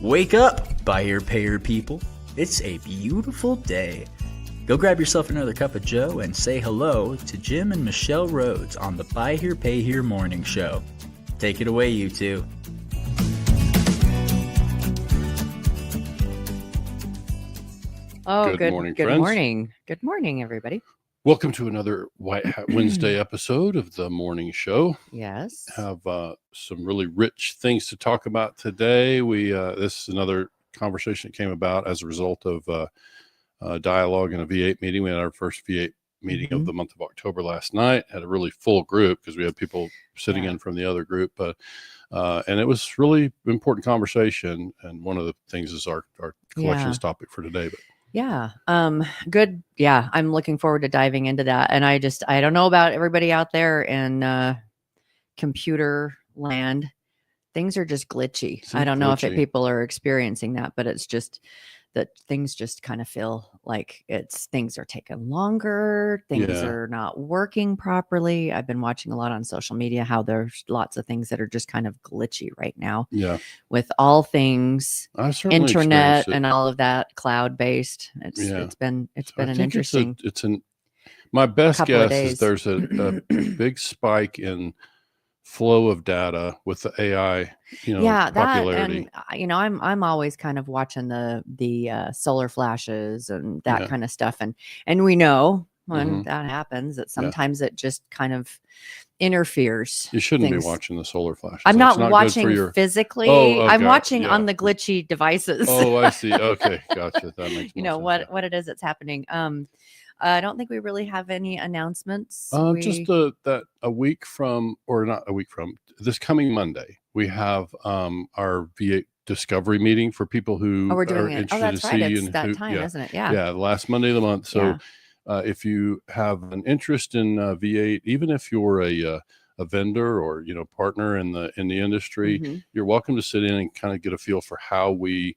Wake up, buyer payer people. It's a beautiful day. Go grab yourself another cup of joe and say hello to Jim and Michelle Rhoads on the Buy Here Pay Here Morning Show. Take it away, you two. Oh, Good morning, good friends. morning. Good morning, everybody. Welcome to another White Hat Wednesday episode of the morning show. Yes. Have some really rich things to talk about today. This is another conversation that came about as a result of dialogue in a V8 meeting. We had our first V8 meeting of the month of October last night. Had a really full group because we had people sitting in from the other group, and it was really important conversation. And one of the things is our collections topic for today. But good. Yeah. I'm looking forward to diving into that. And I don't know about everybody out there in computer land. Things are just glitchy. I don't know if people are experiencing that, but it's just that things just kind of feel like things are taking longer. Things are not working properly. I've been watching a lot on social media how there's lots of things that are just kind of glitchy right now. Yeah. With all things internet and all of that cloud based. It's been an interesting. My best guess is there's a big spike in flow of data with the AI, popularity. And I'm always kind of watching the solar flashes and that kind of stuff, and we know when that happens that sometimes it just kind of interferes. You shouldn't be watching the solar flashes. I'm not watching physically. I'm watching on the glitchy devices. Oh, I see. Okay, gotcha. That makes you know sense, what it is that's happening. I don't think we really have any announcements. Just that a week from, or not a week from, this coming Monday, we have our V8 discovery meeting for people who are interested to see. It's that time, isn't it? Yeah, last Monday of the month. So if you have an interest in V8, even if you're a vendor or partner in the industry, you're welcome to sit in and kind of get a feel for how we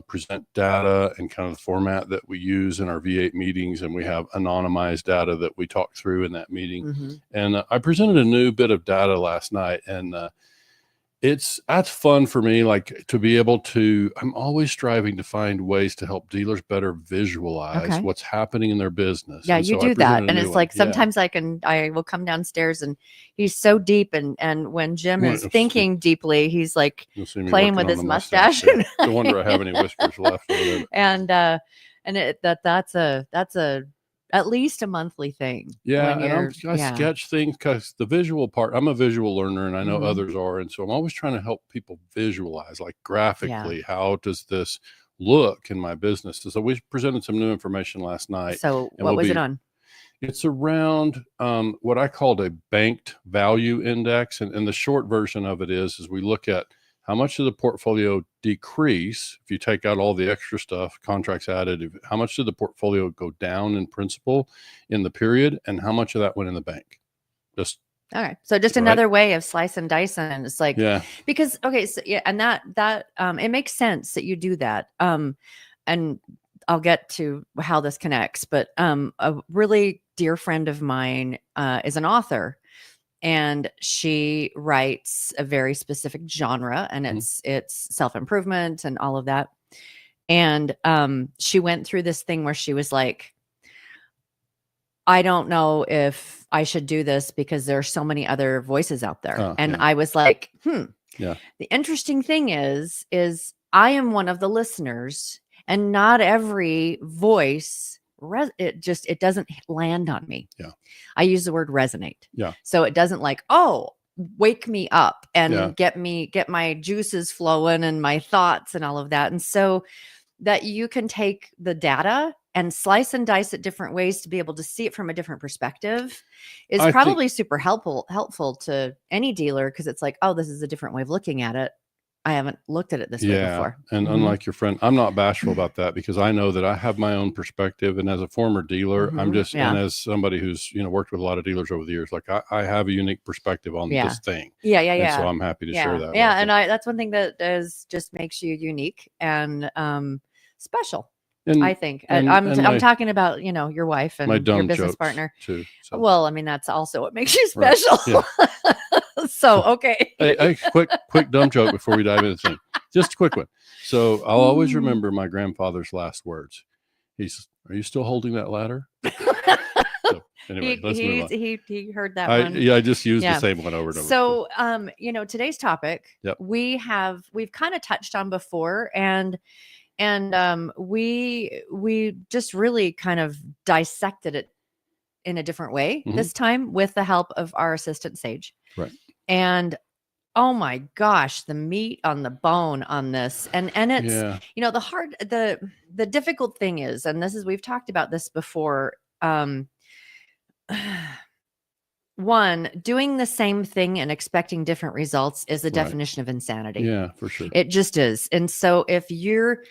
present data and kind of the format that we use in our V8 meetings. And we have anonymized data that we talk through in that meeting. And I presented a new bit of data last night, and that's fun for me, like to be able to, I'm always striving to find ways to help dealers better visualize what's happening in their business. Yeah, you do that. And it's like, sometimes I will come downstairs and he's so deep. And when Jim is thinking deeply, he's like playing with his mustache. No wonder I have any whiskers left. And that's at least a monthly thing. Yeah, and I sketch things because the visual part, I'm a visual learner and I know others are. And so I'm always trying to help people visualize, like graphically, how does this look in my business? So we presented some new information last night. So what was it on? It's around what I called a banked value index. And the short version of it is we look at how much did the portfolio decrease if you take out all the extra stuff, contracts added? How much did the portfolio go down in principal in the period, and how much of that went in the bank? So just another way of slice and dice, and it's like because and that it makes sense that you do that. And I'll get to how this connects, but a really dear friend of mine is an author. And she writes a very specific genre, and it's self-improvement and all of that. And she went through this thing where she was like, I don't know if I should do this because there are so many other voices out there. I was like, The interesting thing is I am one of the listeners, and not every voice it doesn't land on me. I use the word resonate. So it doesn't wake me up and get my juices flowing and my thoughts and all of that. And so that you can take the data and slice and dice it different ways to be able to see it from a different perspective is probably super helpful to any dealer, because it's like, oh, this is a different way of looking at it. I haven't looked at it this way before. And unlike your friend, I'm not bashful about that, because I know that I have my own perspective. And as a former dealer, I'm just, and as somebody who's, worked with a lot of dealers over the years, like I have a unique perspective on this thing. And so I'm happy to share that. Yeah. And that's one thing that just makes you unique and special. I think I'm talking about, your wife and my your business partner too. So. Well, I mean, that's also what makes you special. Right. So, okay. A quick dumb joke before we dive into this thing. Just a quick one. So I'll always remember my grandfather's last words. He's, "Are you still holding that ladder?" So anyway, let's move on. He heard that one. I just used the same one over and over. So, today's topic, Yep. we've kind of touched on before, and we just really kind of dissected it in a different way this time with the help of our assistant Sage. Right. And oh my gosh, the meat on the bone on this. And it's, the difficult thing is, and we've talked about this before. One, doing the same thing and expecting different results is the definition of insanity. Yeah, for sure. It just is. And so if you're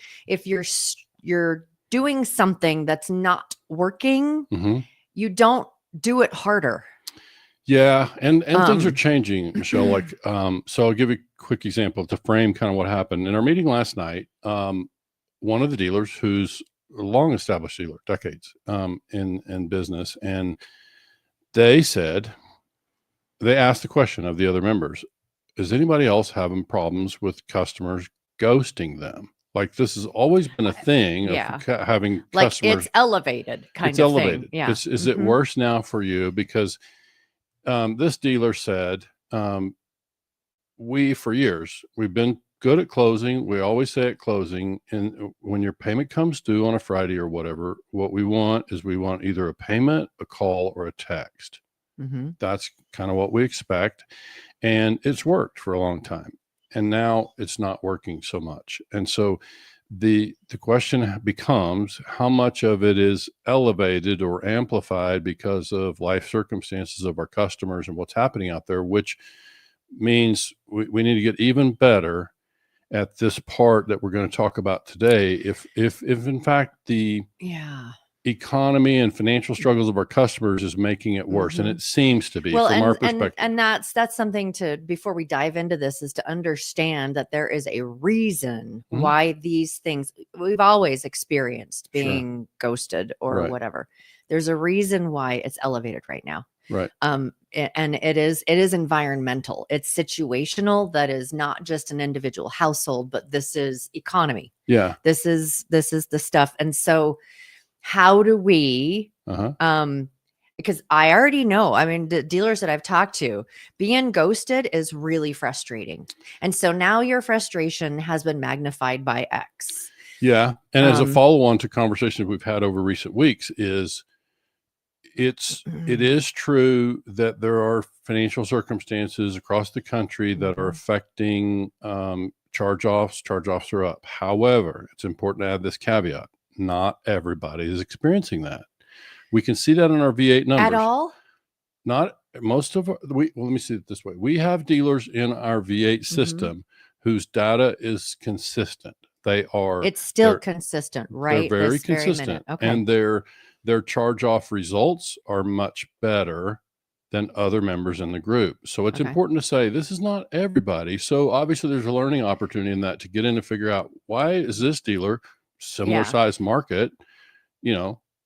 doing something that's not working, you don't do it harder. Yeah. And things are changing, Michelle. Like, so I'll give you a quick example to frame kind of what happened in our meeting last night. One of the dealers, who's a long established dealer, decades, in business. And they asked the question of the other members, is anybody else having problems with customers ghosting them? Like, this has always been a thing of having like customers. It's elevated kind it's of elevated. thing. Yeah. Is it worse now for you? Because this dealer said, for years, we've been good at closing. We always say at closing, and when your payment comes due on a Friday or whatever, what we want is either a payment, a call, or a text. That's kind of what we expect. And it's worked for a long time. And now it's not working so much. And so the question becomes, how much of it is elevated or amplified because of life circumstances of our customers and what's happening out there, which means we need to get even better at this part that we're going to talk about today. If in fact the economy and financial struggles of our customers is making it worse, and it seems to be from our perspective. And that's something to, before we dive into this, is to understand that there is a reason why these things we've always experienced being ghosted or whatever. There's a reason why it's elevated right now. Right. And it is environmental. It's situational. That is not just an individual household, but this is economy. Yeah. This is the stuff. And so how do we, because I already know, I mean, the dealers that I've talked to, being ghosted is really frustrating. And so now your frustration has been magnified by X. Yeah. And as a follow-on to conversations we've had over recent weeks it is true that there are financial circumstances across the country that are affecting charge-offs. Charge-offs are up. However, it's important to add this caveat. Not everybody is experiencing that. We can see that in our V8 numbers. At all? Not most of let me see it this way. We have dealers in our V8 system whose data is consistent. It's still consistent, right? They're very consistent. Okay. And their charge-off results are much better than other members in the group. So it's important to say this is not everybody. So obviously there's a learning opportunity in that to get in and figure out, why is this dealer, similar size market,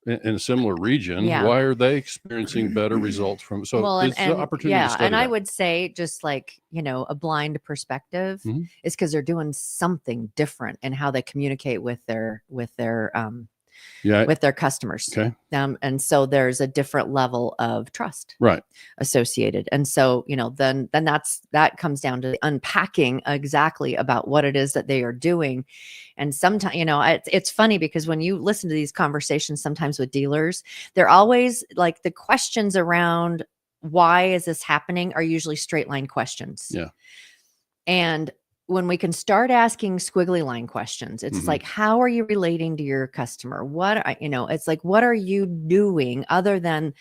in a similar region, why are they experiencing better results from? So it's an opportunity to study and that. I would say, just like, a blind perspective is because they're doing something different in how they communicate with their customers. Okay. And so there's a different level of trust associated. And so, then that comes down to the unpacking exactly about what it is that they are doing. And sometimes, it's funny because when you listen to these conversations, sometimes with dealers, they're always like, the questions around why is this happening are usually straight line questions. Yeah. And when we can start asking squiggly line questions, it's like, how are you relating to your customer? It's like, what are you doing other than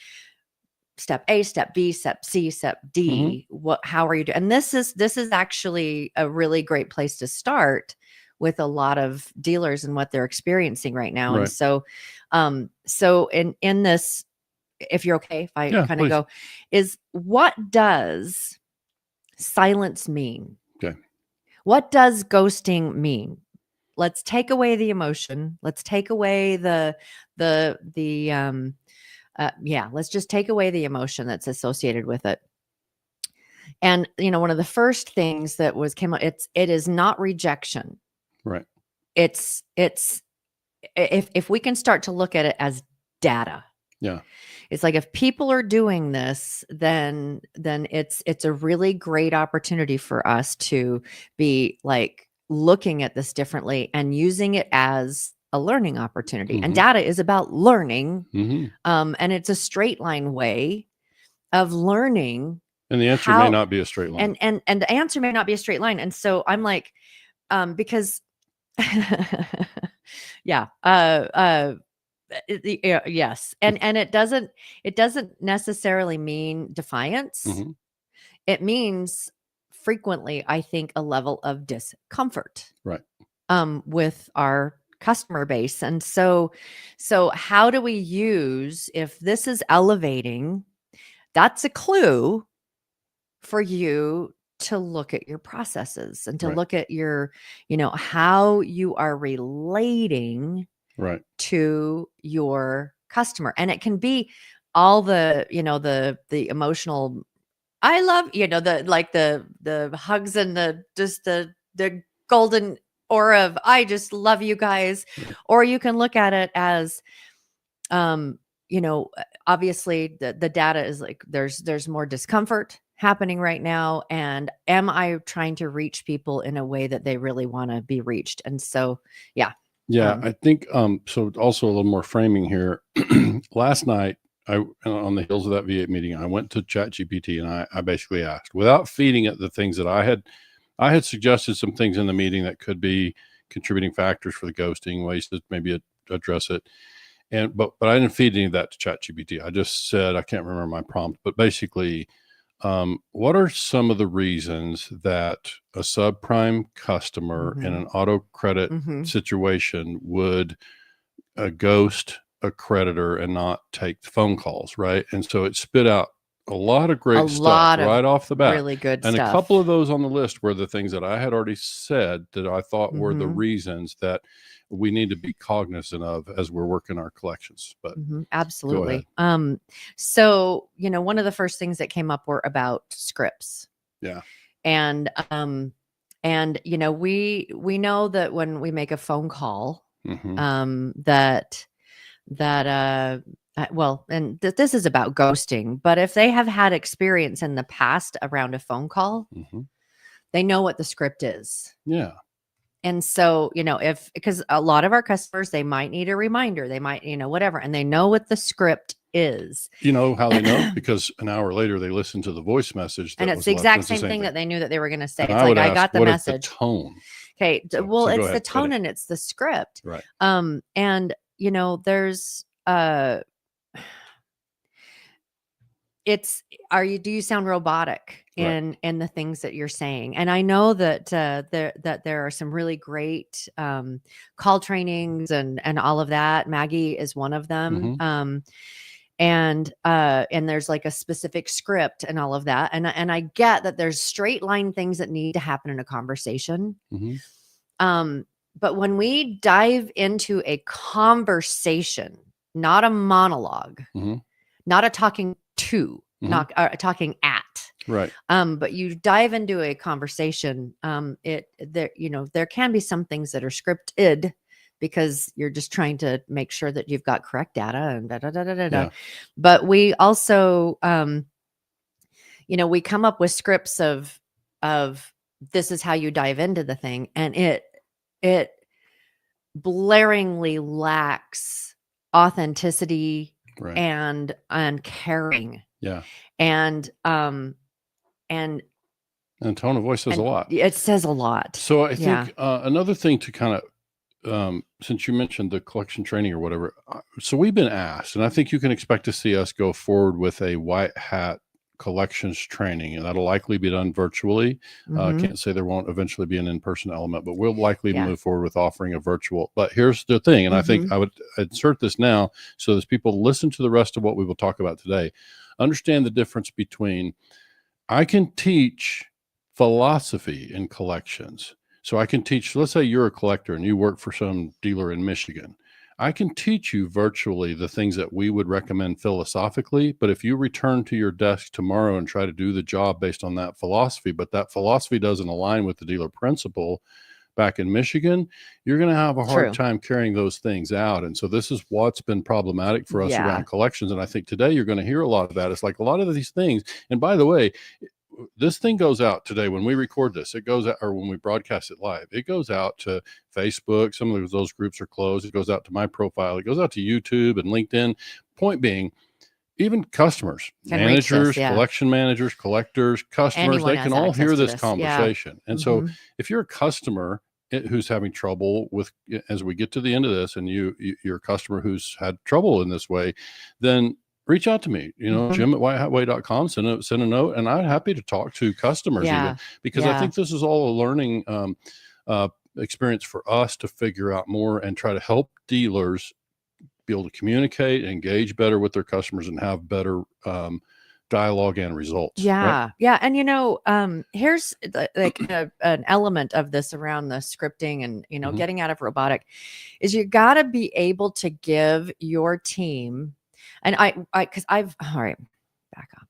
step A, step B, step C, step D? How are you doing? And this is actually a really great place to start with a lot of dealers and what they're experiencing right now. Right. And so in this, if you're okay, if I kind of go, is what does silence mean? Okay. What does ghosting mean? Let's take away the emotion. Let's take away let's just take away the emotion that's associated with it. And, one of the first things that came up, it is not rejection. Right. It's if we can start to look at it as data. Yeah. It's like, if people are doing this, then it's a really great opportunity for us to be like looking at this differently and using it as a learning opportunity. And data is about learning. And it's a straight line way of learning. And the answer may not be a straight line. And the answer may not be a straight line. And so I'm like, because yeah, yes. And it doesn't necessarily mean defiance. It means frequently, I think, a level of discomfort. Right. With our customer base. And so how do we use, if this is elevating, that's a clue for you to look at your processes and to look at your, how you are relating to your customer. And it can be all the, the emotional, I love, the hugs and the golden aura of, I just love you guys. Or you can look at it as, obviously the data is like, there's more discomfort happening right now. And am I trying to reach people in a way that they really want to be reached? And so, yeah. I think, so also a little more framing here. Last night, on the heels of that V8 meeting, I went to ChatGPT and I basically asked, without feeding it the things that I had suggested some things in the meeting that could be contributing factors for the ghosting, ways to maybe address it. But I didn't feed any of that to ChatGPT. I just said, I can't remember my prompt, but basically, what are some of the reasons that a subprime customer in an auto credit situation would ghost a creditor and not take phone calls, right? And so it spit out a lot of great stuff right off the bat. Really good and stuff. A couple of those on the list were the things that I had already said that I thought were the reasons that we need to be cognizant of as we're working our collections. But absolutely. So, one of the first things that came up were about scripts. Yeah. And we know that when we make a phone call, this is about ghosting, but if they have had experience in the past around a phone call, they know what the script is. Yeah. And so, because a lot of our customers, they might need a reminder, they might, whatever, and they know what the script is. You know how they know? Because an hour later they listen to the voice message. And it's the exact same thing that they knew that they were going to say. And it's like, I got the message. What is the tone? Okay. Well, it's the tone and it's the script. Right. And there's, do you sound robotic in the things that you're saying? And I know that there are some really great call trainings and all of that. Maggie is one of them. And there's like a specific script and all of that. And I get that there's straight line things that need to happen in a conversation. But when we dive into a conversation, not a monologue, not a talking to, not talking at, right. But you dive into a conversation, there can be some things that are scripted because you're just trying to make sure that you've got correct data and Yeah. But we also, we come up with scripts of this is how you dive into the thing, and it blaringly lacks authenticity and caring. Yeah. And tone of voice says a lot. It says a lot. So I think another thing to kind of, since you mentioned the collection training or whatever, so we've been asked, and I think you can expect to see us go forward with a white hat collections training, and that'll likely be done virtually. Can't say there won't eventually be an in-person element, but we'll likely move forward with offering a virtual. But here's the thing, and I think I would insert this now so as people listen to the rest of what we will talk about today, understand the difference between, I can teach philosophy in collections. So I can teach, let's say you're a collector and you work for some dealer in Michigan. I can teach you virtually the things that we would recommend philosophically, but if you return to your desk tomorrow and try to do the job based on that philosophy, but that philosophy doesn't align with the dealer principle back in Michigan, you're going to have a hard time carrying those things out. And so this is what's been problematic for us around collections. And I think today you're going to hear a lot of that. It's like a lot of these things. And by the way, this thing goes out today when we record this, it goes out, or when we broadcast it live, it goes out to Facebook. Some of those groups are closed. It goes out to my profile. It goes out to YouTube and LinkedIn. Point being, even customers, managers, collection managers, collectors, customers, they can all hear this conversation. And so if you're a customer who's having trouble with, as we get to the end of this, and you're a customer who's had trouble in this way, then reach out to me, Jim at whitehatway.com, send a note, and I'm happy to talk to customers even, because I think this is all a learning experience for us to figure out more and try to help dealers be able to communicate, engage better with their customers, and have better dialogue and results. Right? And here's an element of this around the scripting and getting out of robotic is you got to be able to give your team, and because all right, back up.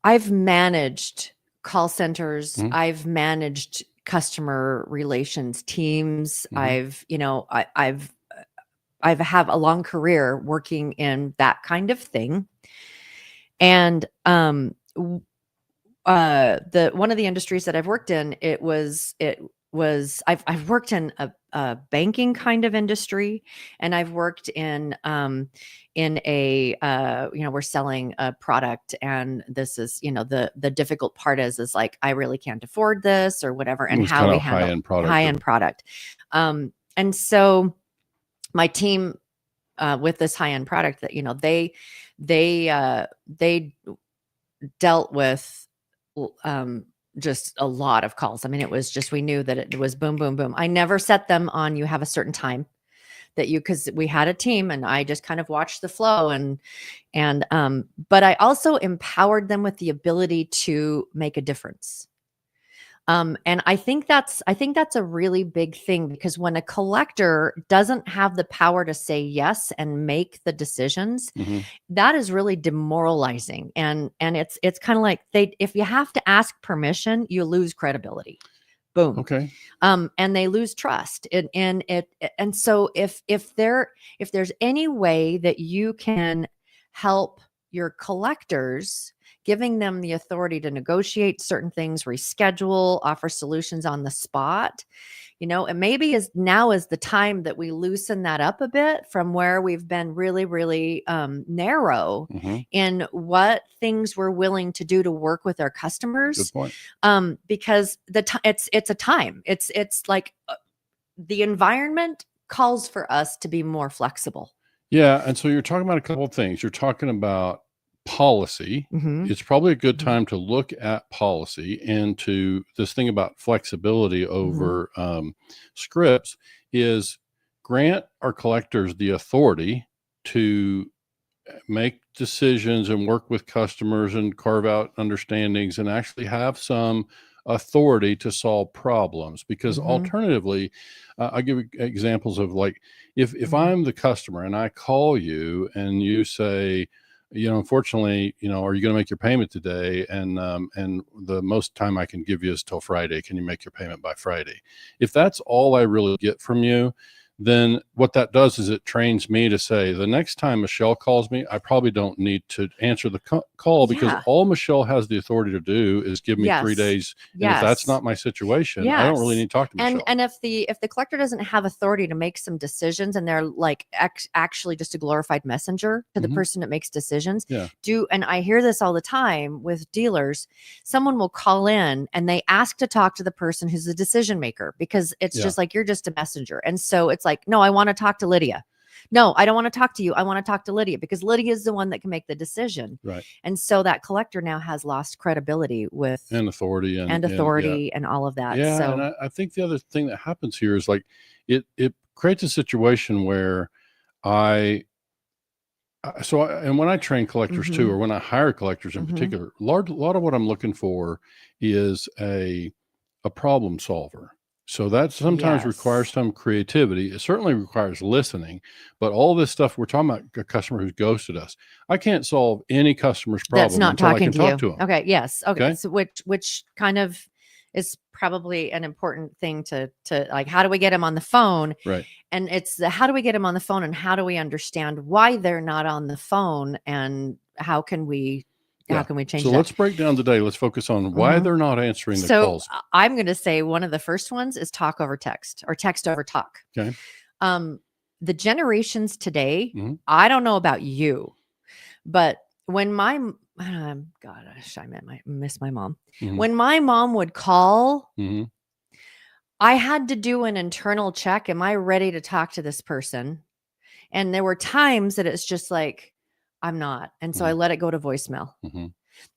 I've managed call centers. I've managed customer relations teams. I've have a long career working in that kind of thing. And the one of the industries that I've worked in, I've worked in a banking kind of industry, and I've worked in a we're selling a product, and this is the difficult part is like I really can't afford this or whatever, and how we handle high-end product. And so my team with this high-end product that they dealt with just a lot of calls. I mean, it was just, we knew that it was boom, boom, boom. I never set them on, you have a certain time that because we had a team, and I just kind of watched the flow but I also empowered them with the ability to make a difference. And I think that's a really big thing, because when a collector doesn't have the power to say yes and make the decisions, that is really demoralizing. And it's kind of like if you have to ask permission, you lose credibility. Boom. Okay. And they lose trust. And so if there's any way that you can help your collectors, giving them the authority to negotiate certain things, reschedule, offer solutions on the spot, and maybe now is the time that we loosen that up a bit from where we've been really, really narrow in what things we're willing to do to work with our customers. Good point. Because it's a time. It's like the environment calls for us to be more flexible. Yeah. And so you're talking about a couple of things. You're talking about policy. It's probably a good time to look at policy, and to this thing about flexibility over scripts is grant our collectors the authority to make decisions and work with customers and carve out understandings and actually have some authority to solve problems. Because alternatively, I'll give examples of, like, if I'm the customer and I call you and you say, unfortunately, are you going to make your payment today? And the most time I can give you is till Friday. Can you make your payment by Friday? If that's all I really get from you, then what that does is it trains me to say, the next time Michelle calls me, I probably don't need to answer the call, because all Michelle has the authority to do is give me 3 days. And if that's not my situation, I don't really need to talk to Michelle. And if the collector doesn't have authority to make some decisions, and they're like actually just a glorified messenger to the person that makes decisions, and I hear this all the time with dealers, someone will call in and they ask to talk to the person who's the decision maker, because it's just like, you're just a messenger. And so it's like, no, I want to talk to Lydia. No, I don't want to talk to you. I want to talk to Lydia, because Lydia is the one that can make the decision. Right. And so that collector now has lost credibility with and authority and all of that. Yeah. So, and I think the other thing that happens here is, like, it creates a situation where and when I train collectors too, or when I hire collectors in particular, a lot of what I'm looking for is a problem solver. So that sometimes requires some creativity. It certainly requires listening, but all this stuff we're talking about, a customer who's ghosted us. I can't solve any customer's problem that's not until I talking can to you. talk to them. Okay. Yes. Okay. Okay. So which kind of is probably an important thing to like, how do we get them on the phone? Right. And it's how do we get them on the phone, and how do we understand why they're not on the phone, and how can we change so that? let's break down today. Let's focus on why they're not answering the calls. I'm going to say one of the first ones is talk over text, or text over talk. Okay. The generations today, I don't know about you, but when my gosh, I miss my mom. When my mom would call, I had to do an internal check. Am I ready to talk to this person? And there were times that it's just like, I'm not. And so I let it go to voicemail.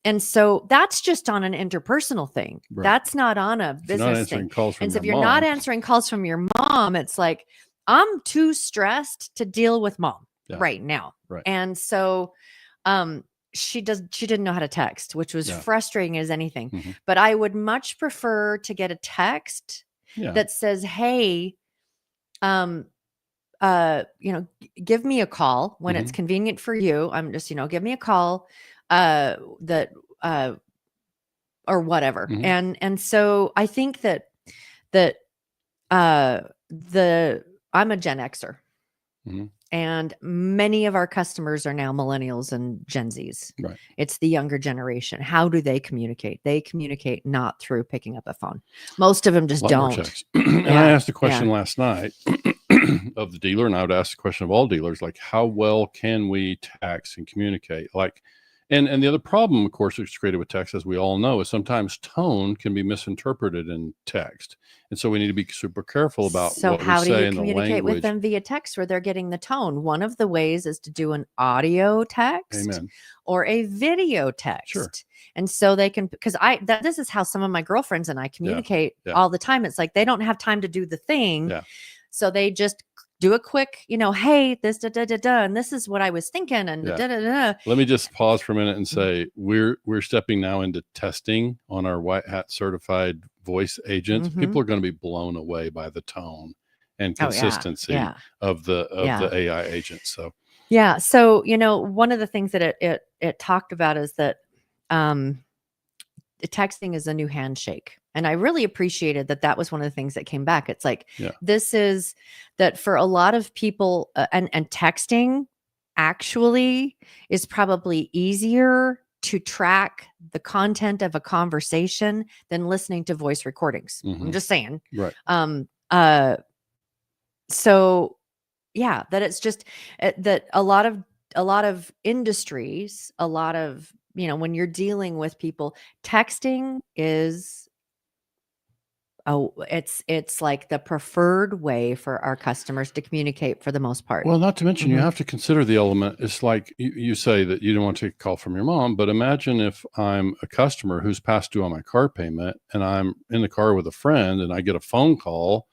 And so that's just on an interpersonal thing. Right. That's not on a business thing. And so if you're not answering calls from your mom, it's like, I'm too stressed to deal with mom right now. Right. And so she didn't know how to text, which was frustrating as anything. But I would much prefer to get a text that says, hey, give me a call when it's convenient for you. I'm just, give me a call, or whatever. And so I think that I'm a Gen Xer, and many of our customers are now millennials and Gen Zs. Right. It's the younger generation. How do they communicate? They communicate not through picking up a phone. Most of them just don't. And I asked a question last night of the dealer, and I would ask the question of all dealers, like, how well can we text and communicate? Like, and the other problem, of course, that's created with text, as we all know, is sometimes tone can be misinterpreted in text. And so we need to be super careful about what we say in the language. So how do you communicate with them via text where they're getting the tone? One of the ways is to do an audio text or a video text. Sure. And so they can, because this is how some of my girlfriends and I communicate all the time. It's like they don't have time to do the thing. Yeah. So they just do a quick, hey, this, and this is what I was thinking. And Let me just pause for a minute and say, we're stepping now into testing on our white hat certified voice agents. People are going to be blown away by the tone and consistency of the AI agents. So, So, one of the things that it talked about is that, texting is a new handshake. And I really appreciated that was one of the things that came back. It's like, this is that for a lot of people, and texting actually is probably easier to track the content of a conversation than listening to voice recordings. I'm just saying. Right. So that it's just that a lot of industries, when you're dealing with people, texting is, it's like the preferred way for our customers to communicate for the most part. Well, not to mention, you have to consider the element. It's like you say that you don't want to take a call from your mom, but imagine if I'm a customer who's past due on my car payment and I'm in the car with a friend and I get a phone call.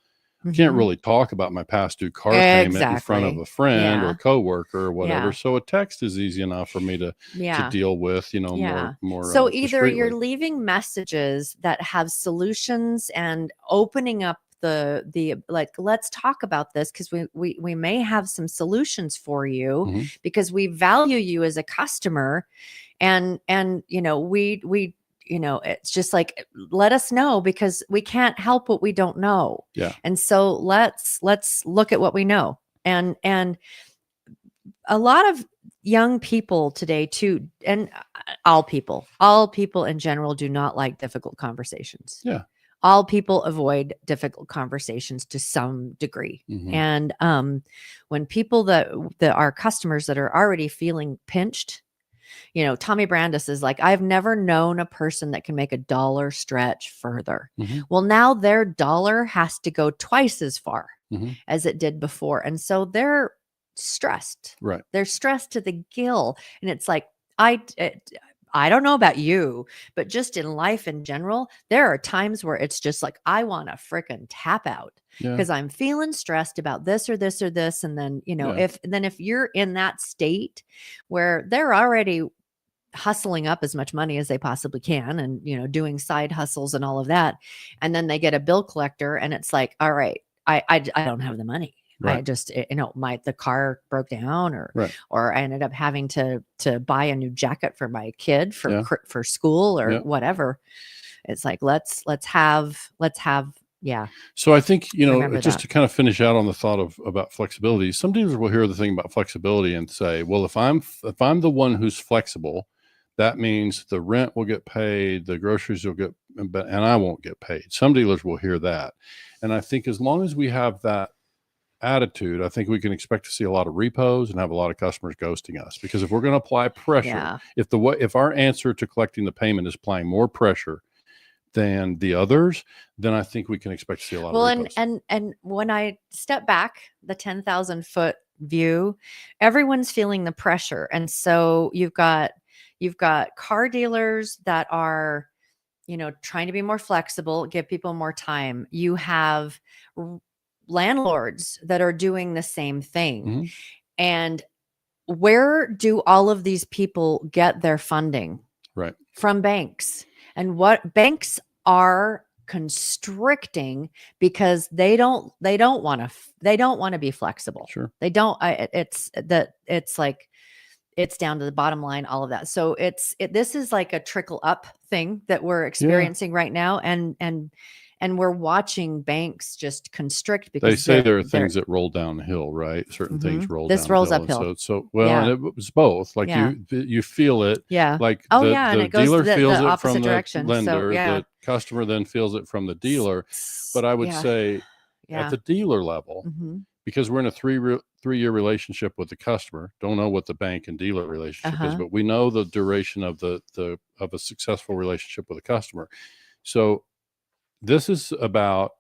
Can't really talk about my past due car payment in front of a friend or a coworker or whatever. So a text is easy enough for me to deal with, more. So either you're leaving messages that have solutions and opening up the like, let's talk about this because we may have some solutions for you because we value you as a customer, and we it's just like, let us know because we can't help what we don't know. Yeah. And so let's look at what we know. And a lot of young people today too, and all people in general do not like difficult conversations. Yeah. All people avoid difficult conversations to some degree. And when people that are customers that are already feeling pinched, Tommy Brandis is like, I've never known a person that can make a dollar stretch further. Well, now their dollar has to go twice as far as it did before. And so they're stressed. Right. They're stressed to the gill. And it's like, I don't know about you, but just in life in general, there are times where it's just like, I want to frickin' tap out because I'm feeling stressed about this or this or this. And then, if you're in that state where they're already hustling up as much money as they possibly can and, doing side hustles and all of that. And then they get a bill collector and it's like, all right, I don't have the money. Right. I just, the car broke down Right. or I ended up having to buy a new jacket for my kid for school or whatever. It's like, let's have. Yeah. So I think, Remember just that. to kind of finish out on the thought about flexibility, some dealers will hear the thing about flexibility and say, well, if I'm the one who's flexible, that means the rent will get paid, the groceries will get, and I won't get paid. Some dealers will hear that. And I think as long as we have that attitude, I think we can expect to see a lot of repos and have a lot of customers ghosting us, because if we're going to apply pressure, if our answer to collecting the payment is applying more pressure than the others, then I think we can expect to see a lot of repos. And when I step back, the 10,000 foot view, everyone's feeling the pressure. And so you've got car dealers that are, trying to be more flexible, give people more time. You have landlords that are doing the same thing. Mm-hmm. And where do all of these people get their funding? Right. From banks. And what banks are constricting because they don't want to be flexible. Sure. They don't. It's like, it's down to the bottom line, all of that. So this is like a trickle up thing that we're experiencing right now. And we're watching banks just constrict because they say there are things that roll downhill, right? Certain things roll downhill. This rolls uphill. And it was both. Like you feel it. Yeah. Like and the it goes dealer the feels it opposite from direction. the lender. The customer then feels it from the dealer. But I would say at the dealer level, because we're in a three-year relationship with the customer, don't know what the bank and dealer relationship is, but we know the duration of of a successful relationship with a customer. So this is about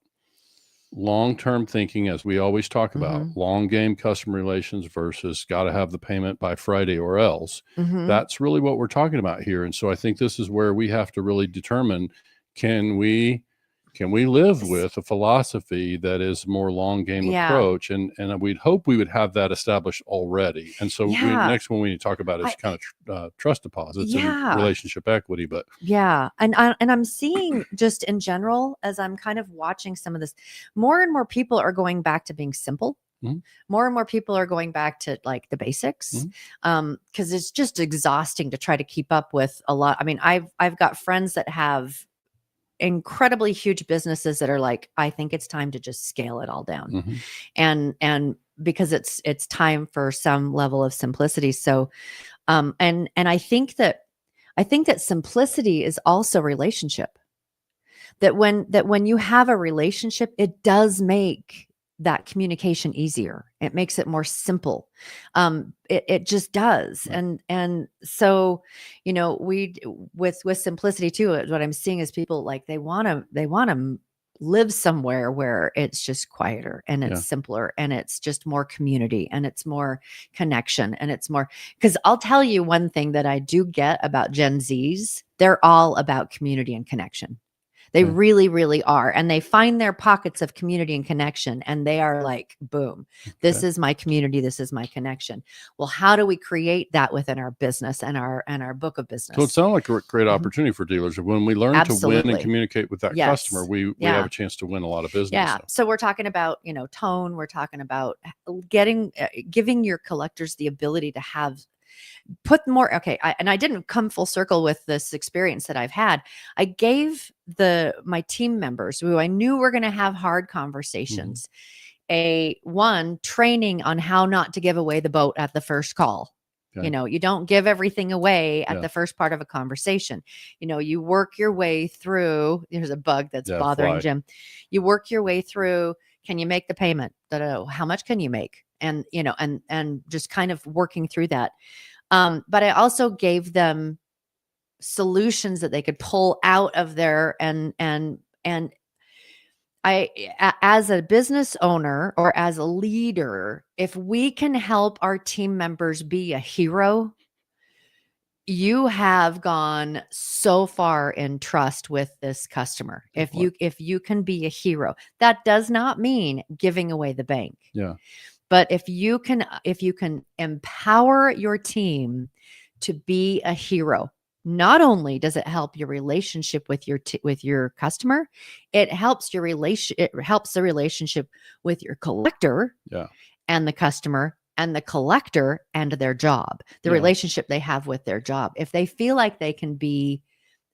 long-term thinking, as we always talk about, long game customer relations versus got to have the payment by Friday or else. That's really what we're talking about here. And so I think this is where we have to really determine, can we live with a philosophy that is more long game approach? And we'd hope we would have that established already. And so next one we need to talk about is kind of trust deposits and relationship equity. But and I'm seeing just in general, as I'm kind of watching some of this, more and more people are going back to being simple. More and more people are going back to like the basics, because it's just exhausting to try to keep up with a lot. I mean, I've got friends that have incredibly huge businesses that are like, I think it's time to just scale it all down. And because it's time for some level of simplicity. So, and I think that simplicity is also relationship. That when you have a relationship, it does make that communication easier. It makes it more simple. It just does. Right. And so, we with simplicity too, what I'm seeing is people like, they want to live somewhere where it's just quieter and it's simpler and it's just more community and it's more connection and it's more, because I'll tell you one thing that I do get about Gen Zs, they're all about community and connection. They really, really are. And they find their pockets of community and connection. And they are like, boom, this is my community. This is my connection. Well, how do we create that within our business and our book of business? So it sounds like a great opportunity for dealers. When we learn to win and communicate with that customer, we have a chance to win a lot of business. Yeah. So we're talking about, tone. We're talking about giving your collectors the ability to put more. And I didn't come full circle with this experience that I've had. I gave my team members who I knew were going to have hard conversations, training on how not to give away the boat at the first call. Okay. You don't give everything away at the first part of a conversation. You work your way through. There's a bug that's bothering Jim. You work your way through. Can you make the payment? How much can you make? And, and just kind of working through that. But I also gave them solutions that they could pull out of there. And I, as a business owner or as a leader, if we can help our team members be a hero, you have gone so far in trust with this customer. If you can be a hero, that does not mean giving away the bank. Yeah. But if you can empower your team to be a hero. Not only does it help your relationship with your customer, it helps the relationship with your collector and the customer and the collector and their job, the relationship they have with their job. If they feel like they can be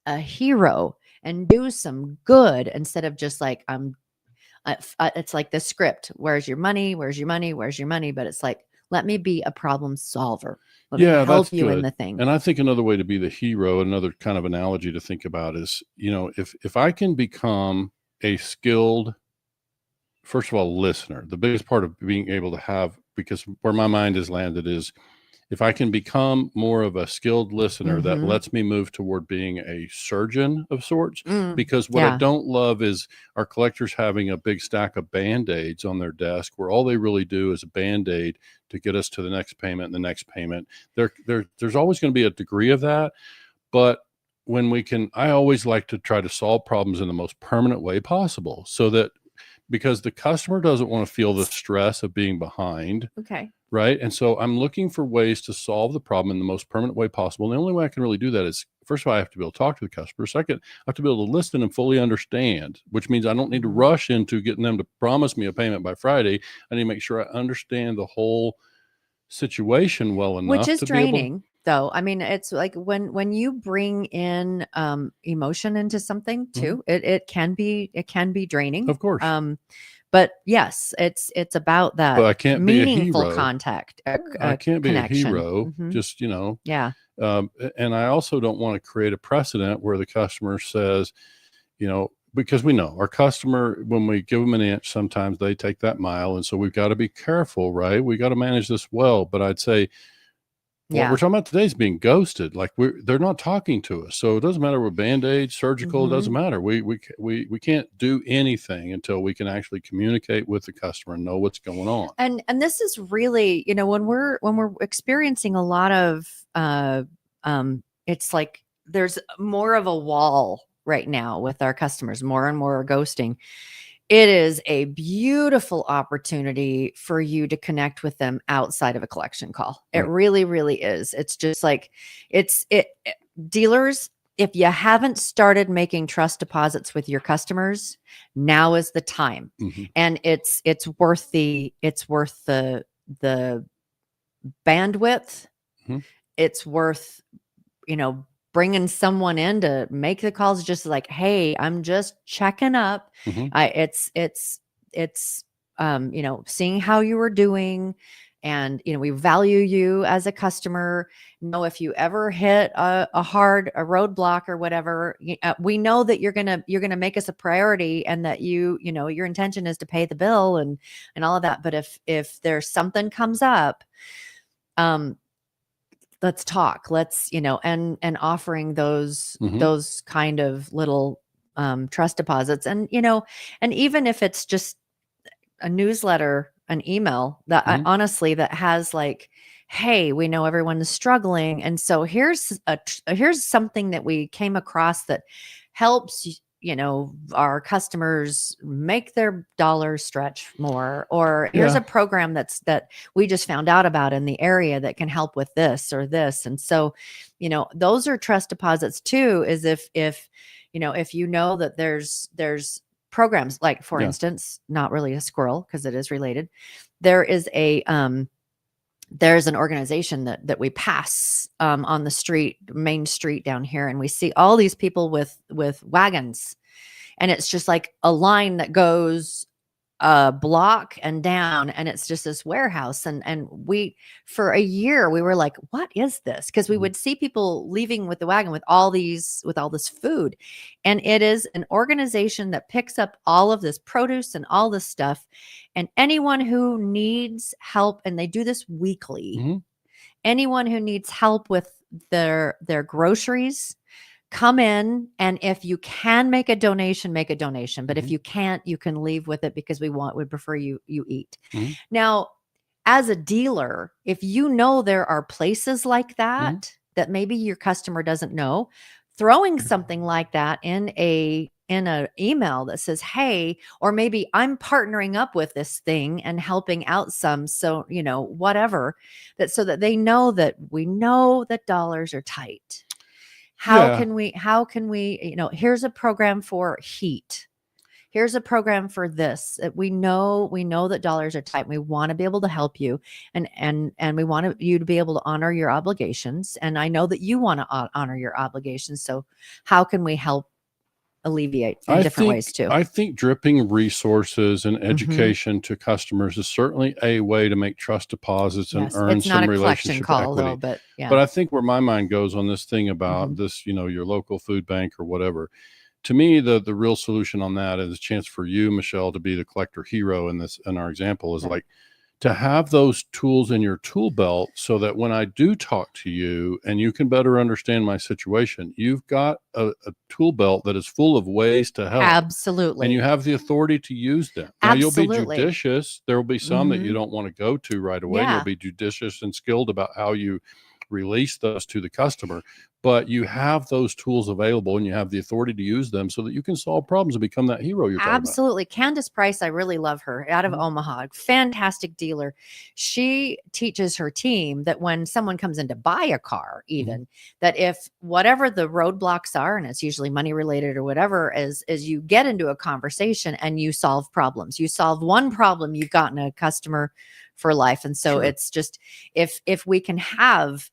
a hero and do some good instead of just like, it's like the script. Where's your money? Where's your money? Where's your money? But it's like, let me be a problem solver. Let me help you in the thing. And I think another way to be the hero, another kind of analogy to think about is, if I can become a skilled, first of all, listener, the biggest part of being able to have, because where my mind is landed is, if I can become more of a skilled listener, that lets me move toward being a surgeon of sorts. Because what I don't love is our collectors having a big stack of Band-Aids on their desk where all they really do is a Band-Aid to get us to the next payment and the next payment. There's always going to be a degree of that. But when I always like to try to solve problems in the most permanent way possible, so that, because the customer doesn't want to feel the stress of being behind. Okay. Right. And so I'm looking for ways to solve the problem in the most permanent way possible. And the only way I can really do that is, first of all, I have to be able to talk to the customer. Second, I have to be able to listen and fully understand, which means I don't need to rush into getting them to promise me a payment by Friday. I need to make sure I understand the whole situation well enough. Which is draining, though. I mean, it's like when you bring in emotion into something too, it can be draining. Of course. But yes, it's about that. But I can't meaningful be a hero. Contact. I can't connection. be a hero. Just, Yeah. And I also don't want to create a precedent where the customer says, because we know our customer, when we give them an inch, sometimes they take that mile. And so we've got to be careful, right? We got to manage this well. But I'd say, what we're talking about today is being ghosted. Like they're not talking to us. So it doesn't matter what Band-Aid, surgical, it doesn't matter. We can't do anything until we can actually communicate with the customer and know what's going on. And this is really, when we're experiencing a lot of it's like there's more of a wall right now with our customers, more and more ghosting. It is a beautiful opportunity for you to connect with them outside of a collection call. It really, really is. It's just like, dealers, if you haven't started making trust deposits with your customers, now is the time. And it's worth the bandwidth. It's worth, bringing someone in to make the calls, just like, hey, I'm just checking up. It's seeing how you were doing. And, we value you as a customer. If you ever hit a roadblock or whatever, we know that you're going to make us a priority, and that your intention is to pay the bill and all of that. But if there's something comes up, let's talk. Let's, and offering those kind of little trust deposits, and and even if it's just a newsletter, an email that honestly that has like, hey, we know everyone is struggling, and so here's something that we came across that helps our customers make their dollars stretch more, or here's a program that we just found out about in the area that can help with this or this. And so, those are trust deposits too, is if that there's programs like, for instance, not really a squirrel because it is related. There is there's an organization that we pass on the main street down here, and we see all these people with wagons, and it's just like a line that goes a block and down, and it's just this warehouse. And we, for a year, we were like, what is this? Because we would see people leaving with the wagon with all this food. And it is an organization that picks up all of this produce and all this stuff. And anyone who needs help, and they do this weekly, anyone who needs help with their groceries, come in, and if you can make a donation, make a donation. But if you can't, you can leave with it, because we prefer you eat. Now, as a dealer, if there are places like that that maybe your customer doesn't know, throwing something like that in a in an email that says, hey, or maybe I'm partnering up with this thing and helping out some. So, whatever, that so that they know that we know that dollars are tight. How can we, here's a program for heat. Here's a program for this. We know that dollars are tight. We want to be able to help you, and we want you to be able to honor your obligations. And I know that you want to honor your obligations. So how can we help alleviate in different ways too? I think dripping resources and education to customers is certainly a way to make trust deposits and earn some relationship call, equity. Though, but I think where my mind goes on this thing about this, your local food bank or whatever. To me, the real solution on that is a chance for you, Michelle, to be the collector hero in our example is like to have those tools in your tool belt so that when I do talk to you and you can better understand my situation, you've got a tool belt that is full of ways to help. Absolutely. And you have the authority to use them. Now, you'll be judicious. There will be some that you don't want to go to right away. You'll be judicious and skilled about how you release those to the customer, but you have those tools available and you have the authority to use them so that you can solve problems and become that hero you're talking about. Absolutely. Candace Price, I really love her, out of Omaha, fantastic dealer. She teaches her team that when someone comes in to buy a car, even that if whatever the roadblocks are, and it's usually money related or whatever, as you get into a conversation and you solve problems, you solve one problem, you've gotten a customer for life. And so it's just, if we can have,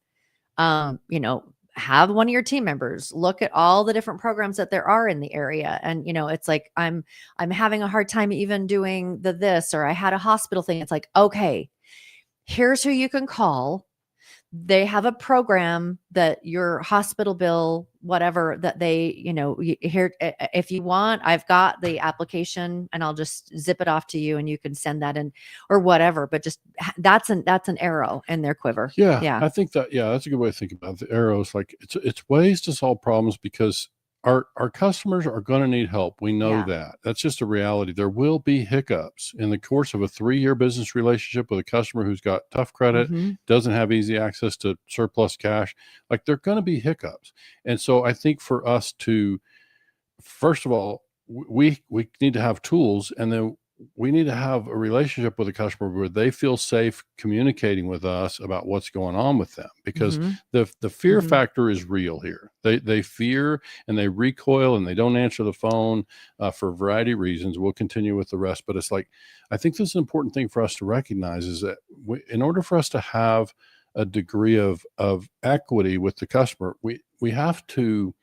have one of your team members look at all the different programs that there are in the area. And, it's like, I'm having a hard time even doing this, or I had a hospital thing. It's like, okay, here's who you can call. They have a program that your hospital bill, whatever, that they, here, if you want, I've got the application and I'll just zip it off to you and you can send that in or whatever. But just that's an arrow in their quiver. Yeah. I think that's a good way to think about it. The arrows. Like it's ways to solve problems because our customers are going to need help. We know that. That's just a reality. There will be hiccups in the course of a 3-year business relationship with a customer who's got tough credit, doesn't have easy access to surplus cash. Like they're going to be hiccups. And so I think for us to, first of all, we need to have tools, and then we need to have a relationship with a customer where they feel safe communicating with us about what's going on with them, because the fear factor is real here. They fear and they recoil and they don't answer the phone for a variety of reasons. We'll continue with the rest, but it's like, I think this is an important thing for us to recognize is that in order for us to have a degree of equity with the customer, we have to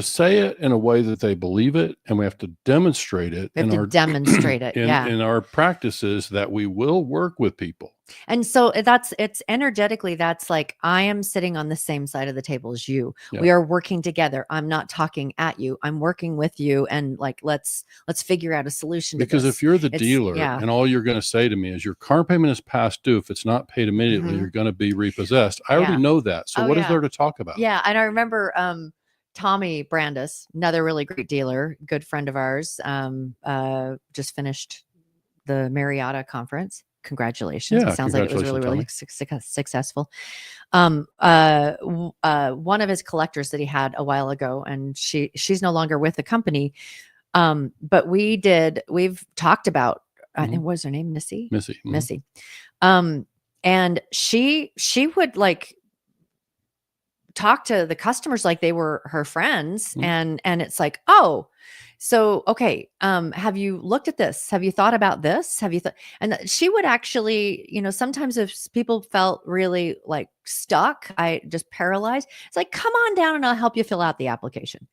say it in a way that they believe it, and we have to demonstrate it in our practices that we will work with people. And so it's energetically, that's like, I am sitting on the same side of the table as you. Yeah. We are working together. I'm not talking at you. I'm working with you. And like, let's figure out a solution to because this. If you're the dealer and all you're going to say to me is your car payment is past due, if it's not paid immediately, you're going to be repossessed. I already know that. So what is there to talk about? Yeah. And I remember, Tommy Brandis, another really great dealer, good friend of ours, just finished the Marietta conference. Congratulations. It sounds like it was really, really successful. One of his collectors that he had a while ago, and she's no longer with the company. But we've talked about, I think, what was her name? Missy. And she would like talk to the customers like they were her friends. And it's like, oh, so, okay. Have you looked at this? Have you thought about this? Have you thought? And she would actually, sometimes if people felt really like stuck, just paralyzed, it's like, come on down and I'll help you fill out the application,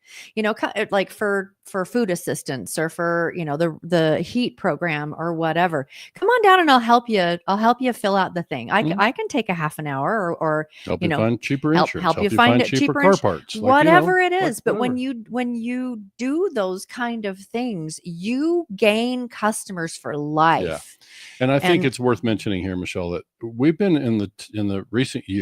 like for food assistance or for, the heat program or whatever. Come on down and I'll help you fill out the thing. I can take a half an hour or help you find cheaper insurance, help you find cheaper car parts, whatever it is. But when you do those kind of things, you gain customers for life. Yeah. And I think it's worth mentioning here, Michelle, that we've been in the recent years,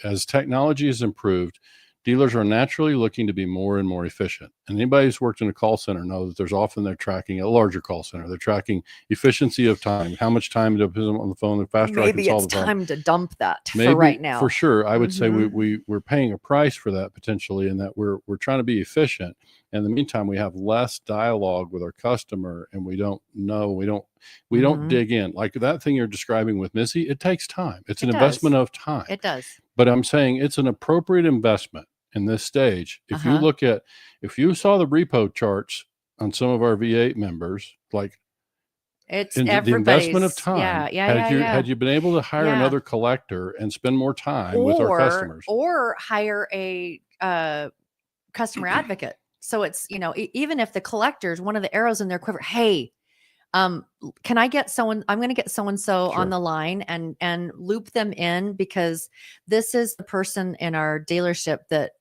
as technology has improved, dealers are naturally looking to be more and more efficient. And anybody who's worked in a call center knows that they're tracking a larger call center. They're tracking efficiency of time, how much time to put them on the phone, the faster I can solve the problem. Maybe it's time to dump that Maybe, for right now. For sure. I would say we're paying a price for that potentially, in that we're trying to be efficient. In the meantime, we have less dialogue with our customer, and we don't know, we don't dig in. Like that thing you're describing with Missy, it takes time. It's an investment of time. It does. But I'm saying it's an appropriate investment in this stage. If you saw the repo charts on some of our V8 members, like it's the investment of time. Had you been able to hire another collector and spend more time with our customers, or hire a customer advocate. So it's, even if the collectors, one of the arrows in their quiver, hey, can I get someone, I'm going to get so-and-so on the line and loop them in, because this is the person in our dealership that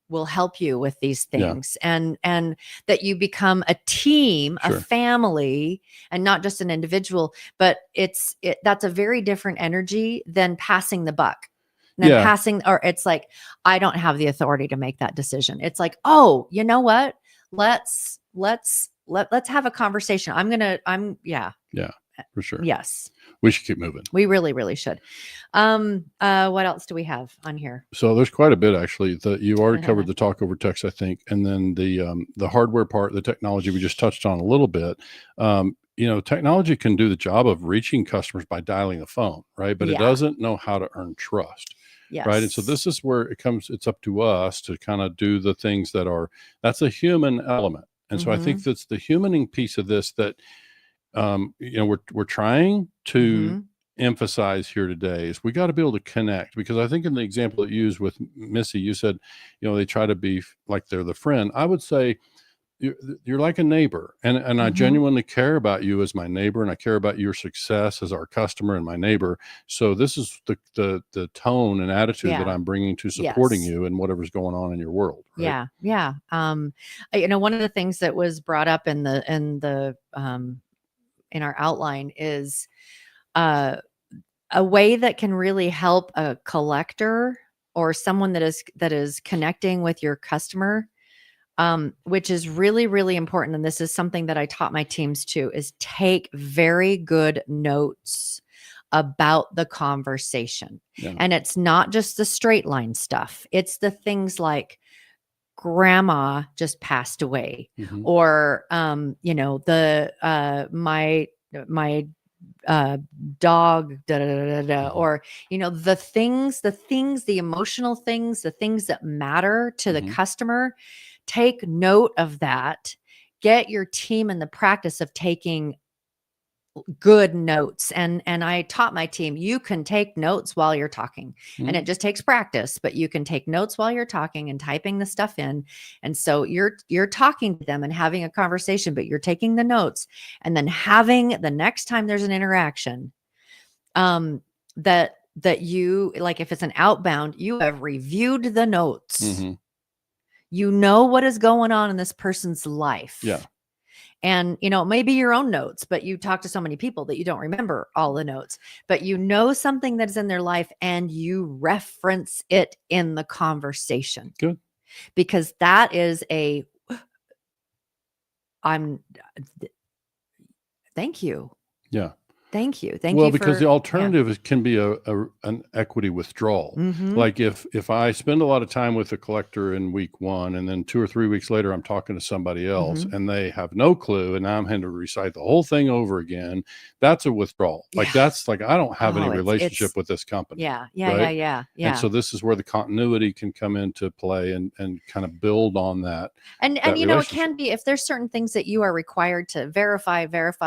will help you with these things, and that you become a team, a family, and not just an individual. But that's a very different energy than passing the buck. Or it's like, I don't have the authority to make that decision. It's like, oh, you know what? Let's have a conversation. Yeah, for sure. Yes. We should keep moving. We really, really should. What else do we have on here? So there's quite a bit, actually. You already covered the talk over text, I think. And then the hardware part, the technology we just touched on a little bit. Technology can do the job of reaching customers by dialing the phone, right? But it doesn't know how to earn trust. Yes. Right. And so this is where it's up to us to kind of do the things that's a human element. And so I think that's the humaning piece of this that, we're trying to emphasize here today is we got to be able to connect, because I think in the example that you used with Missy, you said, they try to be like they're the friend. I would say you're like a neighbor, and I genuinely care about you as my neighbor, and I care about your success as our customer and my neighbor. So this is the tone and attitude that I'm bringing to supporting you and whatever's going on in your world. Right? Yeah. One of the things that was brought up in our outline is a way that can really help a collector or someone that is connecting with your customer, which is really, really important. And this is something that I taught my teams too, is take very good notes about the conversation. Yeah. And it's not just the straight line stuff. It's the things like grandma just passed away, or, my dog, or, the emotional things, the things that matter to the customer. Take note of that. Get your team in the practice of taking good notes. And I taught my team, you can take notes while you're talking, and it just takes practice, but you can take notes while you're talking and typing the stuff in. And so you're talking to them and having a conversation, but you're taking the notes, and then having the next time there's an interaction, that you, like, if it's an outbound, you have reviewed the notes. You know what is going on in this person's life. Yeah. And, maybe your own notes, but you talk to so many people that you don't remember all the notes, but something that's in their life and you reference it in the conversation. Good. Because that is thank you. Yeah. Thank you. Well, because the alternative can be an equity withdrawal. Like if I spend a lot of time with a collector in week one, and then 2 or 3 weeks later, I'm talking to somebody else and they have no clue, and now I'm having to recite the whole thing over again. That's a withdrawal. Like that's like, I don't have any relationship with this company. Yeah. And so this is where the continuity can come into play and kind of build on that. And it can be, if there's certain things that you are required to verify,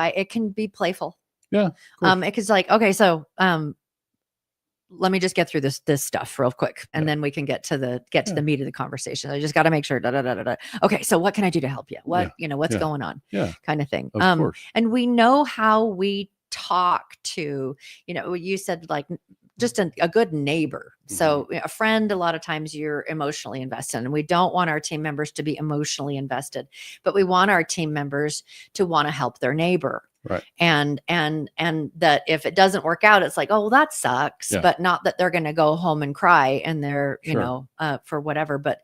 it can be playful. Yeah. It's like, okay, so let me just get through this stuff real quick, and then we can get to the meat of the conversation. I just got to make sure. Okay, so what can I do to help you? What what's going on? Yeah, kind of thing. Of course. And we know how we talk to. You said like just a good neighbor. So a friend, a lot of times you're emotionally invested, and we don't want our team members to be emotionally invested, but we want our team members to want to help their neighbor. Right. And that if it doesn't work out, it's like, oh, well, that sucks, but not that they're going to go home and cry and they're, you know, for whatever, but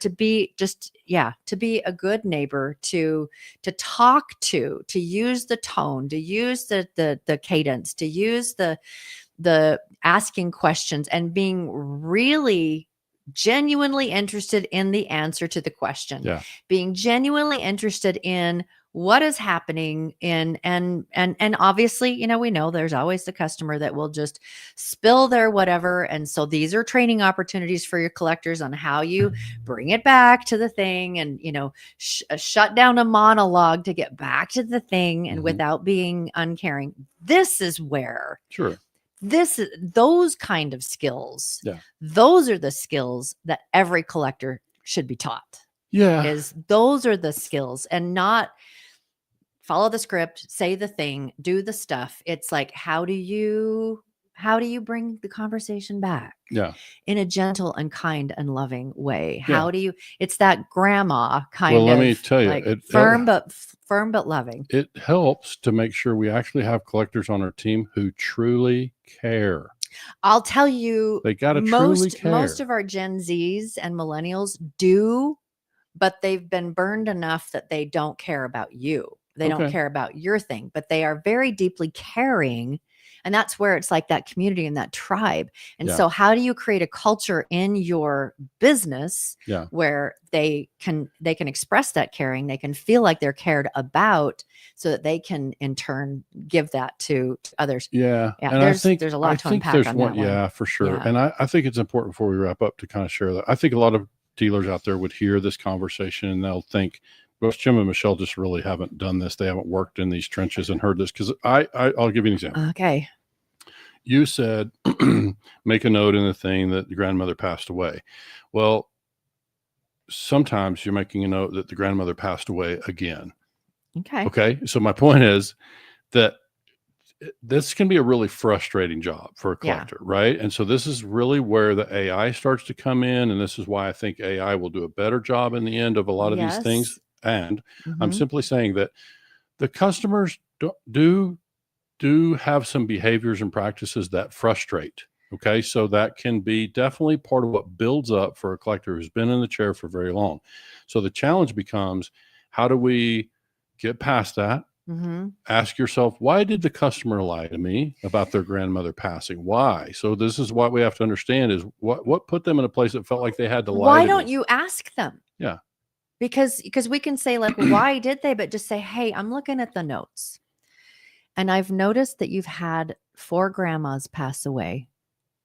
to be to be a good neighbor, to talk to use the tone, to use the cadence, to use the asking questions and being really genuinely interested in the answer to the question, being genuinely interested in what is happening and obviously, you know, we know there's always the customer that will just spill their whatever. And so these are training opportunities for your collectors on how you bring it back to the thing and, you know, shut down a monologue to get back to the thing and without being uncaring. This is where those kind of skills, those are the skills that every collector should be taught. Those are the skills, and not follow the script, say the thing, do the stuff. It's like, how do you bring the conversation back in a gentle and kind and loving way? How do you, it's that grandma kind of, let me tell you, like firm but loving. It helps to make sure we actually have collectors on our team who truly care. I'll tell you, they got to truly care. Most of our Gen Zs and millennials do, but they've been burned enough that they don't care about you. They don't care about your thing, but they are very deeply caring. And that's where it's like that community and that tribe. And so how do you create a culture in your business where they can express that caring, they can feel like they're cared about, so that they can in turn give that to others. And there's a lot to unpack on that one. Yeah, for sure. And I think it's important before we wrap up to kind of share that. I think a lot of dealers out there would hear this conversation and they'll think, well, Jim and Michelle just really haven't done this. They haven't worked in these trenches and heard this. Because I'll give you an example. Okay. You said, make a note in the thing that the grandmother passed away. Well, sometimes you're making a note that the grandmother passed away again. Okay. So my point is that this can be a really frustrating job for a collector, right? And so this is really where the AI starts to come in. And this is why I think AI will do a better job in the end of a lot of these things. And I'm simply saying that the customers do have some behaviors and practices that frustrate. Okay. So that can be definitely part of what builds up for a collector who's been in the chair for very long. So the challenge becomes, how do we get past that? Ask yourself, why did the customer lie to me about their grandmother passing? Why? So this is what we have to understand is what put them in a place that felt like they had to lie. Why don't you ask them? Yeah. Because we can say like, why did they? But just say, hey, I'm looking at the notes, and I've noticed that you've had 4 grandmas pass away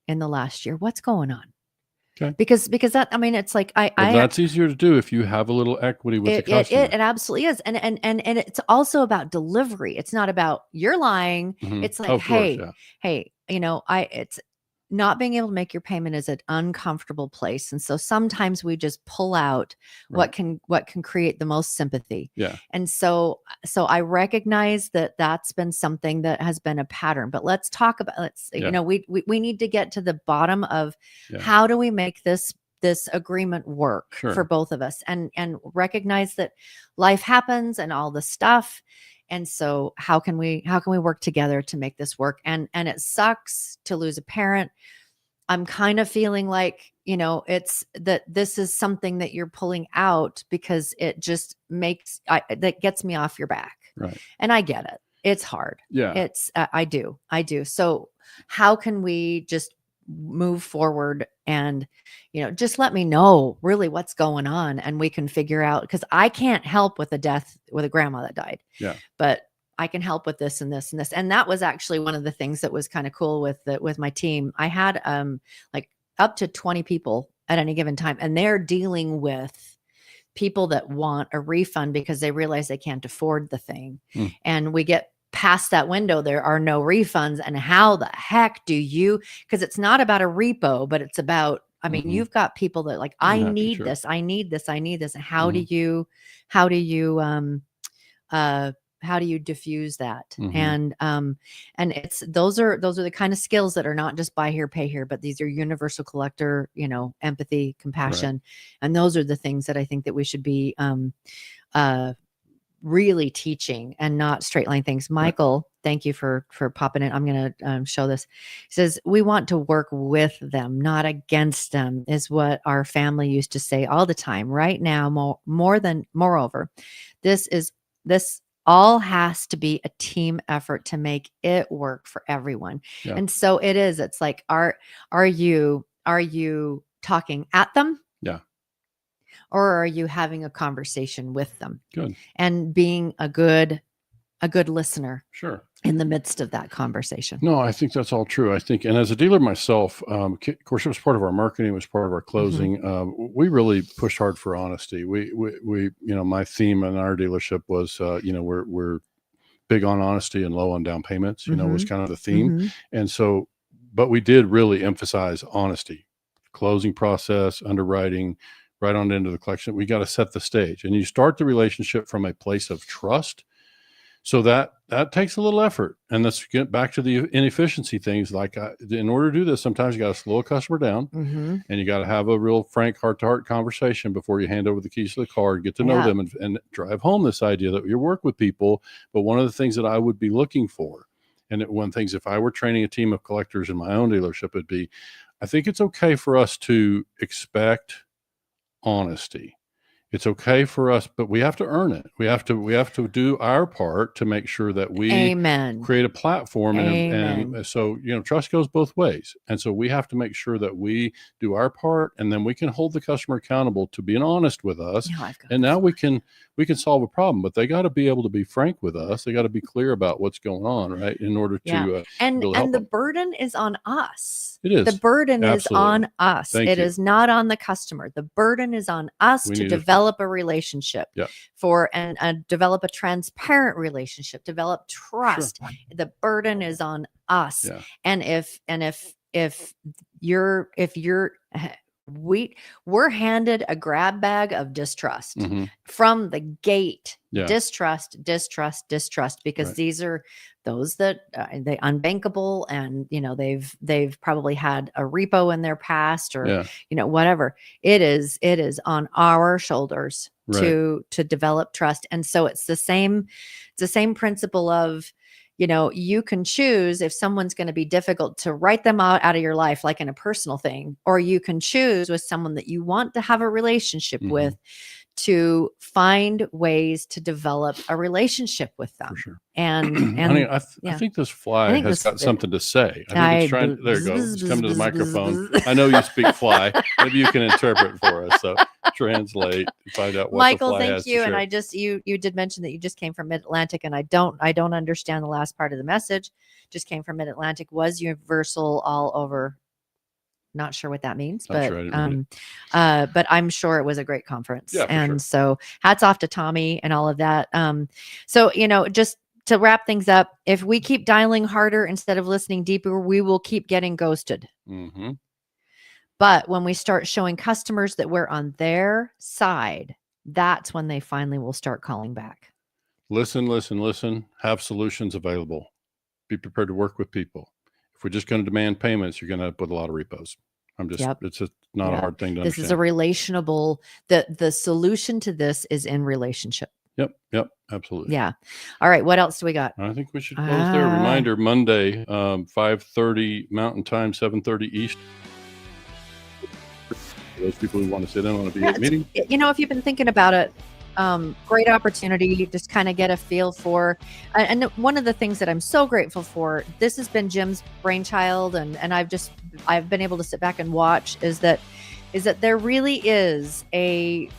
in the last year. What's going on? Okay. Because that, I mean, it's like that's easier to do if you have a little equity with the customer. It absolutely is, and it's also about delivery. It's not about you're lying. It's like, hey, you know, it's not being able to make your payment is an uncomfortable place. And so sometimes we just pull out what can create the most sympathy. And so I recognize that that's been something that has been a pattern, but let's talk about, you know, we need to get to the bottom of how do we make this agreement work for both of us, and recognize that life happens and all the stuff. And so how can we work together to make this work? And it sucks to lose a parent. I'm kind of feeling like, you know, it's that this is something that you're pulling out because it just that gets me off your back. Right. And I get it. It's hard. Yeah. It's, I do. So how can we just move forward and, you know, just let me know really what's going on, and we can figure out, because I can't help with the death with a grandma that died. But I can help with this and this and this. And that was actually one of the things that was kind of cool with my team. I had like up to 20 people at any given time, and they're dealing with people that want a refund because they realize they can't afford the thing. And we get past that window, there are no refunds. And how the heck do you, because it's not about a repo, but it's about, I mean, you've got people that like, I need this. And how do you diffuse that? And those are the kind of skills that are not just buy here, pay here, but these are universal collector, empathy, compassion. And those are the things that I think that we should be, really teaching and not straight line things. Michael, thank you for popping in. I'm going to show this. He says, we want to work with them, not against them, is what our family used to say all the time. Right now, moreover, this all has to be a team effort to make it work for everyone. Yeah. And so it is, it's like, are you talking at them? Yeah. Or are you having a conversation with them? Good. And being a good listener. Sure. In the midst of that conversation. No, I think that's all true. I think, and as a dealer myself, of course, it was part of our marketing, it was part of our closing. We really pushed hard for honesty. We my theme in our dealership was, we're big on honesty and low on down payments, was kind of the theme. And so, but we did really emphasize honesty, closing process, underwriting, right on into the collection. We got to set the stage, and you start the relationship from a place of trust. So that takes a little effort. And let's get back to the inefficiency things. Like in order to do this, sometimes you got to slow a customer down, and you got to have a real frank heart-to-heart conversation before you hand over the keys to the car, get to know them, and drive home this idea that you work with people. But one of the things that I would be looking for, and one of the things, if I were training a team of collectors in my own dealership, it'd be, I think it's okay for us to expect honesty. It's okay for us, but we have to earn it. We have to do our part to make sure that we create a platform. And so, trust goes both ways. And so we have to make sure that we do our part, and then we can hold the customer accountable to being honest with us. And now we can solve a problem, but they got to be able to be frank with us. They got to be clear about what's going on, right? In order to, and the burden is on us. It is. The burden is on us. It is not on the customer. The burden is on us to develop a relationship and develop a transparent relationship, develop trust. Sure. The burden is on us. Yeah. And if we're handed a grab bag of distrust from the gate. Distrust, because these are those that they unbankable, and they've probably had a repo in their past, or whatever. It is on our shoulders to develop trust. And so it's the same principle of, you can choose if someone's going to be difficult to write them out of your life, like in a personal thing, or you can choose with someone that you want to have a relationship with, to find ways to develop a relationship with them. For sure. And honey, I think this fly has got something to say. I think it's trying. There you go. It's come to the microphone. I know you speak fly. Maybe you can interpret for us. So translate, find out what Michael, the fly thank has you. To and share. I just you did mention that you just came from Mid-Atlantic, and I don't understand the last part of the message. Just came from Mid-Atlantic. Was universal all over. Not sure what that means, but but I'm sure it was a great conference. Yeah, and so hats off to Tommy and all of that. So just to wrap things up, if we keep dialing harder instead of listening deeper, we will keep getting ghosted. But when we start showing customers that we're on their side, that's when they finally will start calling back. Listen. Have solutions available. Be prepared to work with people. If we're just going to demand payments, you're going to end up with a lot of repos. It's just not a hard thing to understand. This is a relationable, the solution to this is in relationship. Yep, absolutely. Yeah. All right. What else do we got? I think we should close there. Reminder, Monday, 5:30 Mountain Time, 7:30 East. For those people who want to sit in on a V8 meeting. If you've been thinking about it, great opportunity, just kind of get a feel for, and one of the things that I'm so grateful for, this has been Jim's brainchild, and I've been able to sit back and watch, is that there really is a,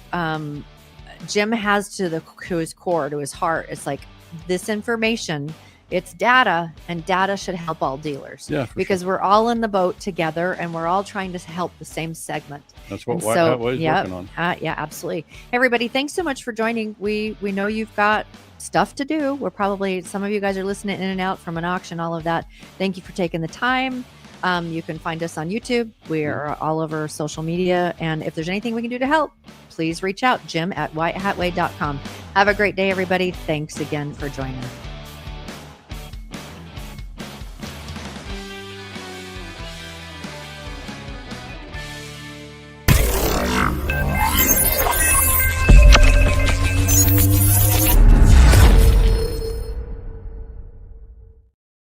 Jim has to his core, to his heart, it's like this information, it's data, and data should help all dealers. Yeah, because we're all in the boat together, and we're all trying to help the same segment. That's what White Hat Way is working on. Yeah, absolutely. Hey, everybody, thanks so much for joining. We know you've got stuff to do. We're probably, some of you guys are listening in and out from an auction, all of that. Thank you for taking the time. You can find us on YouTube. We are all over social media. And if there's anything we can do to help, please reach out, Jim at whitehatway.com. Have a great day, everybody. Thanks again for joining.